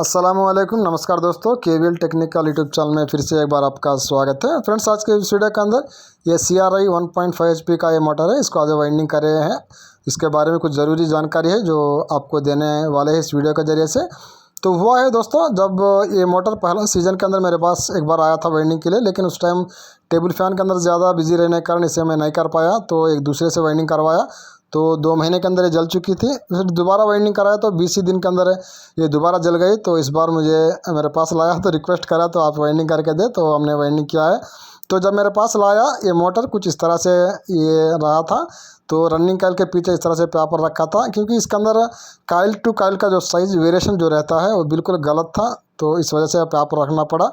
अस्सलामुअलैकुम, नमस्कार दोस्तों। केवीएल टेक्निकल यूट्यूब चैनल में फिर से एक बार आपका स्वागत है। फ्रेंड्स, आज के इस वीडियो के अंदर ये CRI 1.5 HP का ये मोटर है, इसको आज वाइंडिंग कर रहे हैं। इसके बारे में कुछ ज़रूरी जानकारी है जो आपको देने वाले हैं इस वीडियो के ज़रिए से। तो हुआ है दोस्तों, जब ये मोटर पहला सीज़न के अंदर मेरे पास एक बार आया था वाइंडिंग के लिए, लेकिन उस टाइम टेबल फैन के अंदर ज़्यादा बिजी रहने के कारण इसे मैं नहीं कर पाया, तो एक दूसरे से वाइंडिंग करवाया। तो 2 महीने के अंदर ये जल चुकी थी। फिर दोबारा वाइंडिंग कराया तो 20 ही दिन के अंदर ये दोबारा जल गई। तो इस बार मुझे मेरे पास लाया तो रिक्वेस्ट करा तो आप वाइंडिंग करके दे, तो हमने वाइंडिंग किया है। तो जब मेरे पास लाया ये मोटर कुछ इस तरह से ये रहा था। तो रनिंग कॉइल के पीछे इस तरह से पेपर रखा था, क्योंकि इसके अंदर कॉइल टू कॉइल का जो साइज़ वेरिएशन जो रहता है वो बिल्कुल गलत था, तो इस वजह से पेपर रखना पड़ा।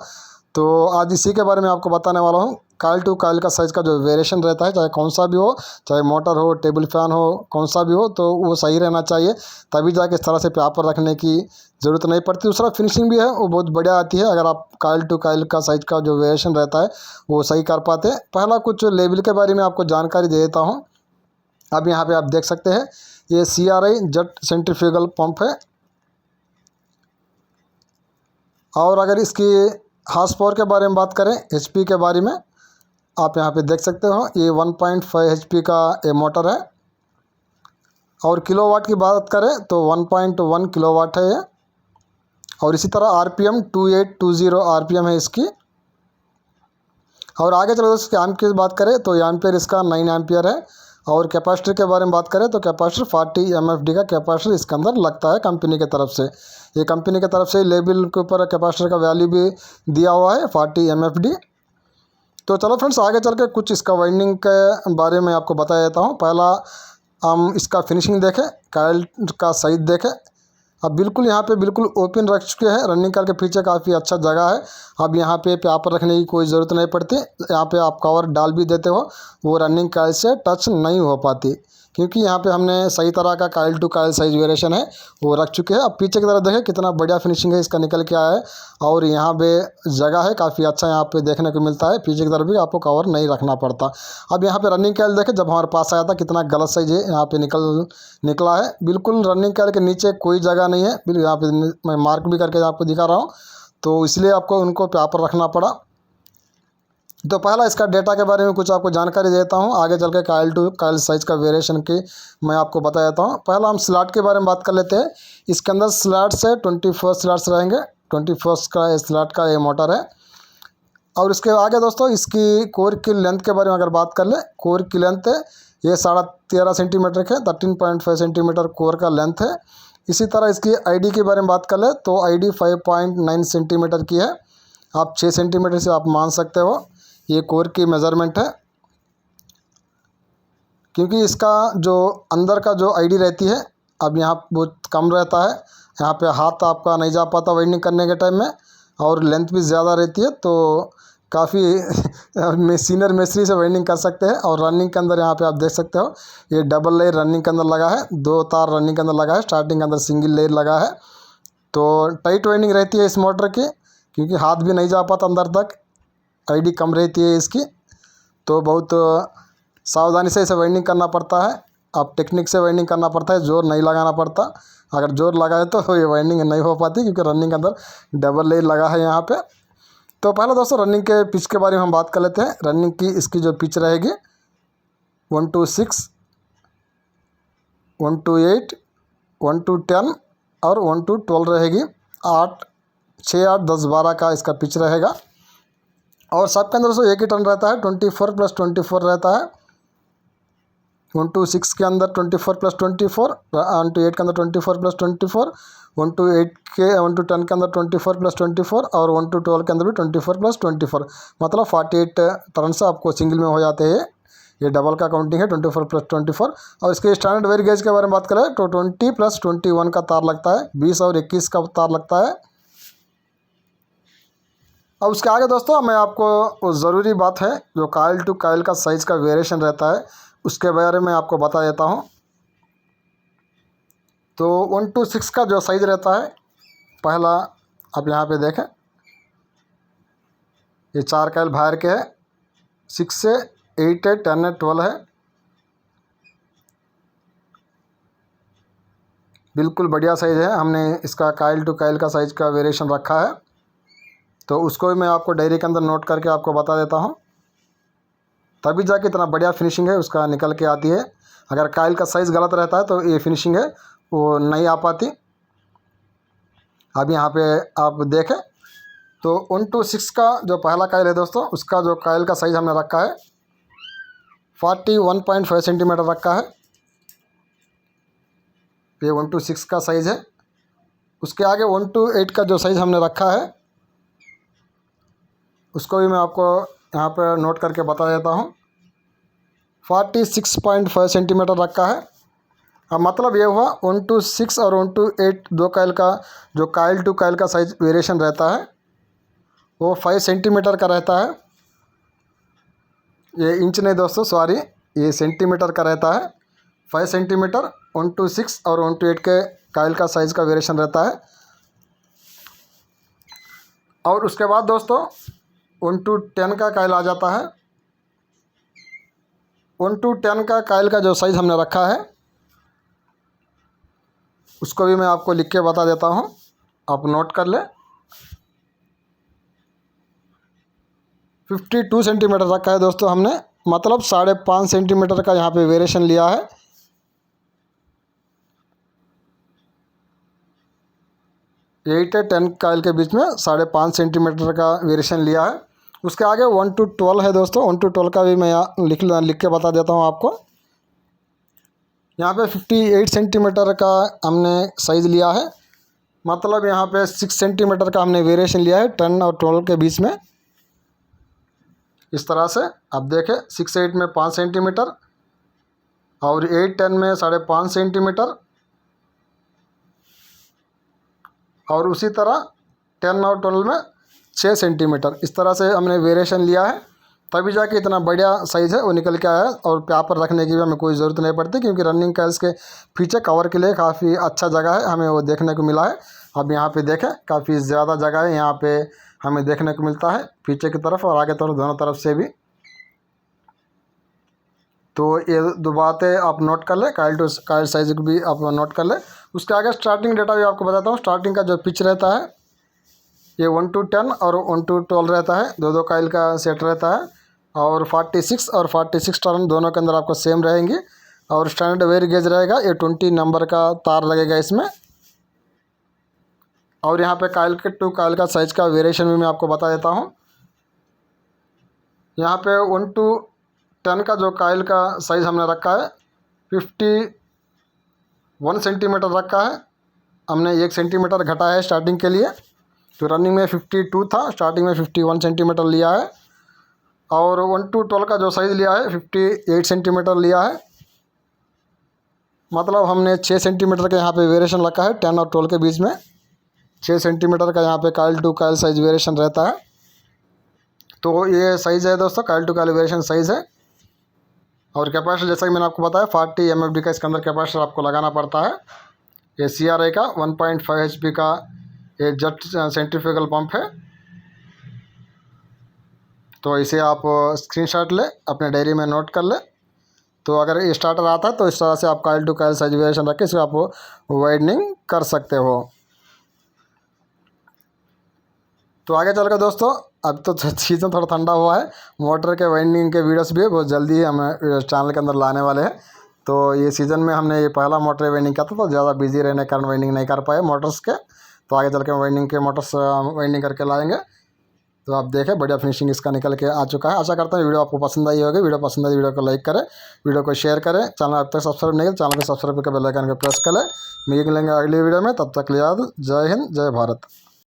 तो आज इसी के बारे में आपको बताने वाला हूँ। कॉइल टू कॉइल का साइज़ का जो वेरिएशन रहता है, चाहे कौन सा भी हो, चाहे मोटर हो, टेबल फैन हो, कौन सा भी हो, तो वो सही रहना चाहिए। तभी जाके इस तरह से पेपर रखने की ज़रूरत नहीं पड़ती। दूसरा फिनिशिंग भी है वो बहुत बढ़िया आती है, अगर आप कॉइल टू कॉइल का साइज़ का जो वेरिएशन रहता है वो सही कर पाते। पहला कुछ लेवल के बारे में आपको जानकारी दे देता हूँ। अब यहाँ पे आप देख सकते हैं ये CRI जेट सेंट्रीफ्यूगल पंप है। और अगर इसकी हार्स पावर के बारे में बात करें, HP के बारे में, आप यहाँ पे देख सकते हो ये 1.5 HP का ये मोटर है। और किलोवाट की बात करें तो 1.1 किलोवाट है ये। और इसी तरह RPM 2820 RPM है इसकी। और आगे चलो इसके एम्प की बात करें तो एम्पियर इसका 9 एम्पियर है। और कैपेसिटर के बारे में बात करें तो कैपेसिटर 40 MFD का कैपेसिटर इसके अंदर लगता है कंपनी की तरफ से। ये कंपनी की तरफ से लेबल के ऊपर कैपेसिटर का वैल्यू भी दिया हुआ है 40 MFD। तो चलो फ्रेंड्स, आगे चल के कुछ इसका वाइंडिंग के बारे में आपको बता देता हूँ। पहला हम इसका फिनिशिंग देखें, कॉइल का साइज देखें। अब बिल्कुल यहाँ पे बिल्कुल ओपन रख चुके हैं। रनिंग कॉइल के पीछे काफ़ी अच्छा जगह है। अब यहाँ पे पेपर रखने की कोई ज़रूरत नहीं पड़ती। यहाँ पे आप कवर डाल भी देते हो, वो रनिंग कॉइल से टच नहीं हो पाती, क्योंकि यहाँ पे हमने सही तरह का coil to coil size variation है वो रख चुके हैं। अब पीछे की तरफ देखें कितना बढ़िया फिनिशिंग है इसका निकल के आया है। और यहाँ पे जगह है काफ़ी अच्छा, यहाँ पे देखने को मिलता है। पीछे की तरफ भी आपको कवर नहीं रखना पड़ता। अब यहाँ पे रनिंग कॉइल देखें, जब हमारे पास आया था कितना गलत साइज है यहाँ पे निकला है। बिल्कुल रनिंग कॉइल के नीचे कोई जगह नहीं है। बिल्कुल यहाँ पे मैं मार्क भी करके आपको दिखा रहा हूँ, तो इसलिए आपको उनको पेपर रखना पड़ा। तो पहला इसका डेटा के बारे में कुछ आपको जानकारी देता हूँ। आगे चल के कॉइल टू कॉइल साइज़ का वेरिएशन की मैं आपको बता देता हूँ। पहला हम स्लॉट के बारे में बात कर लेते हैं। इसके अंदर स्लॉट्स है 24 स्लॉट्स रहेंगे। 24 का स्लॉट का ये मोटर है। और इसके आगे दोस्तों इसकी कोर की लेंथ के बारे में अगर बात कर ले, कोर की लेंथ है ये 13.5 सेंटीमीटर के 13.5 सेंटीमीटर कोर का लेंथ है। इसी तरह इसकी ID के बारे में बात कर ले तो ID 5.9 सेंटीमीटर की है। आप 6 सेंटीमीटर से आप मान सकते हो ये कोर की मेज़रमेंट है, क्योंकि इसका जो अंदर का जो ID रहती है अब यहाँ बहुत कम रहता है। यहाँ पे हाथ आपका नहीं जा पाता वाइंडिंग करने के टाइम में, और लेंथ भी ज़्यादा रहती है, तो काफ़ी सीनियर मिस्त्री से वाइंडिंग कर सकते हैं। और रनिंग के अंदर यहाँ पे आप देख सकते हो ये डबल लेयर रनिंग के अंदर लगा है, 2 तार रनिंग के अंदर लगा है, स्टार्टिंग के अंदर सिंगल लेयर लगा है। तो टाइट वाइंडिंग रहती है इस मोटर की, क्योंकि हाथ भी नहीं जा पाता अंदर तक, ID कम रहती है इसकी। तो बहुत सावधानी से इसे वाइंडिंग करना पड़ता है। आप टेक्निक से वाइंडिंग करना पड़ता है, जोर नहीं लगाना पड़ता। अगर जोर लगाए तो ये वाइंडिंग नहीं हो पाती, क्योंकि रनिंग के अंदर डबल लेयर लगा है यहाँ पे। तो पहले दोस्तों रनिंग के पिच के बारे में हम बात कर लेते हैं। रनिंग की इसकी जो पिच रहेगी 1 to 6, 1 to 8, 1 to 10 और 1 to 12 रहेगी। 6, 8, 10, 12 का इसका पिच रहेगा। और सबके अंदर दोस्तों एक ही टर्न रहता है, 24 + 24 रहता है। 1 to 6 के अंदर 24 + 24, 1 to 8 के अंदर 24 + 24, 1 to 10 के अंदर 24 + 24 और 1 to 12 के अंदर भी 24 + 24, मतलब 48 टर्न से आपको सिंगल में हो जाते हैं। ये डबल का काउंटिंग है 24 + 24। और इसके स्टैंडर्ड वेयर गेज के बारे में बात करें तो 20 + 21 का तार लगता है, 20 और 21 का तार लगता है। अब उसके आगे दोस्तों मैं आपको वो ज़रूरी बात है जो कॉइल टू कॉइल का साइज़ का वेरिएशन रहता है उसके बारे में आपको बता देता हूँ। तो 1 to 6 का जो साइज़ रहता है, पहला आप यहाँ पे देखें ये 4 कॉइल बाहर के है, 6 से 8 है, 10 है, 12 है। बिल्कुल बढ़िया साइज़ है। हमने इसका काइल टू काइल का साइज़ का वेरिएशन रखा है, तो उसको भी मैं आपको डायरी के अंदर नोट करके आपको बता देता हूँ, तभी जाके इतना बढ़िया फिनिशिंग है उसका निकल के आती है। अगर काइल का साइज़ गलत रहता है तो ये फिनिशिंग है वो नहीं आ पाती। अब यहाँ पे आप देखें तो 1/6 का जो पहला काइल है दोस्तों, उसका जो काइल का साइज़ हमने रखा है 41.5 सेंटीमीटर रखा है। ये 1/6 का साइज़ है। उसके आगे 1/8 का जो साइज़ हमने रखा है उसको भी मैं आपको यहाँ पर नोट करके बता देता हूँ। 46.5 सेंटीमीटर रखा है। अब मतलब ये हुआ 1/6 और 1/8 दो काइल का जो काइल टू काइल का साइज वेरिएशन रहता है वो 5 सेंटीमीटर का रहता है। ये इंच नहीं दोस्तों, सॉरी, ये सेंटीमीटर का रहता है। 5 सेंटीमीटर 1/6 और 1/8 के काइल का साइज़ का वेरिएशन रहता है। और उसके बाद दोस्तों 1/10 का काइल आ जाता है। 1/10 का काइल का जो साइज़ हमने रखा है उसको भी मैं आपको लिख के बता देता हूँ, आप नोट कर ले। 52 सेंटीमीटर रखा है दोस्तों हमने, मतलब 5.5 सेंटीमीटर का यहाँ पे वेरिएशन लिया है। एट और 10 काइल के बीच में 5.5 सेंटीमीटर का वेरिएशन लिया है। उसके आगे 1/12 है दोस्तों। 1/12 का भी मैं यहाँ लिख के बता देता हूँ आपको। यहाँ पे 58 सेंटीमीटर का हमने साइज़ लिया है, मतलब यहाँ पे 6 सेंटीमीटर का हमने वेरिएशन लिया है 10 और 12 के बीच में। इस तरह से अब देखें 6-8 में 5 सेंटीमीटर और 8-10 में 5.5 सेंटीमीटर, और उसी तरह 10 और 12 में 6 सेंटीमीटर। इस तरह से हमने वेरिएशन लिया है, तभी जाके इतना बढ़िया साइज़ है वो निकल के आया है। और यहाँ पर रखने की भी हमें कोई ज़रूरत नहीं पड़ती, क्योंकि रनिंग काइल्स के पीछे कवर के लिए काफ़ी अच्छा जगह है, हमें वो देखने को मिला है। अब यहाँ पे देखें काफ़ी ज़्यादा जगह है यहाँ पे हमें देखने को मिलता है, पीछे की तरफ और आगे तरफ दोनों तरफ से भी। तो ये दो बातें आप नोट कर ले, काइल टू काइल साइज़ को भी आप नोट कर ले। उसके आगे स्टार्टिंग डेटा भी आपको बताता हूँ। स्टार्टिंग का जो पिच रहता है ये 1/10 और 1/12 रहता है, दो काइल का सेट रहता है। और 46 और 46 टर्न दोनों के अंदर आपको सेम रहेंगी। और स्टैंडर्ड वेयर गेज रहेगा, ये 20 नंबर का तार लगेगा इसमें। और यहाँ पे काइल के टू काइल का साइज़ का वेरिएशन भी मैं आपको बता देता हूँ। यहाँ पे 1/10 का जो काइल का साइज़ हमने रखा है 51 सेंटीमीटर रखा है। हमने 1 सेंटीमीटर घटा है स्टार्टिंग के लिए, तो रनिंग में 52 था, स्टार्टिंग में 51 सेंटीमीटर लिया है। और 1/12 का जो साइज़ लिया है 58 सेंटीमीटर लिया है, मतलब हमने 6 सेंटीमीटर का यहाँ पे वेरिएशन रखा है 10 और 12 के बीच में। 6 सेंटीमीटर का यहाँ पे coil to coil size variation रहता है। तो ये साइज़ है दोस्तों, coil to coil variation size है। और कैपेसिटर जैसा कि मैंने आपको बताया 40 MFD का इसके अंदर कैपेसिटर आपको लगाना पड़ता है। ये CRI का 1.5 HP का ये जेट सेंट्रीफ्यूगल पंप है। तो इसे आप स्क्रीनशॉट ले, अपने डायरी में नोट कर ले। तो अगर ये स्टार्टर आता है तो इस तरह से आप coil to coil size variation रख के इसको आप वाइडनिंग कर सकते हो। तो आगे चल कर दोस्तों, अब तो सीज़न थोड़ा ठंडा हुआ है, मोटर के वाइंडिंग के वीडियोस भी बहुत जल्दी हमें चैनल के अंदर लाने वाले हैं। तो ये सीज़न में हमने ये पहला मोटर वाइंडिंग किया था, तो ज़्यादा बिजी रहने के कारण वाइंडिंग नहीं कर पाए मोटर्स के। तो आगे चल के वाइंडिंग के मोटर्स वाइंडिंग करके लाएंगे। तो आप देखें बढ़िया फिनिशिंग इसका निकल के आ चुका है। आशा करता हूँ वीडियो आपको पसंद आई होगी। वीडियो पसंद आई वीडियो को लाइक करें, वीडियो को शेयर करें। चैनल अब तक सब्सक्राइब नहीं किया चैनल को सब्सक्राइब करके बेल आइकन को प्रेस कर लें। मिलेंगे अगली वीडियो में, तब तक के लिए जय हिंद जय भारत।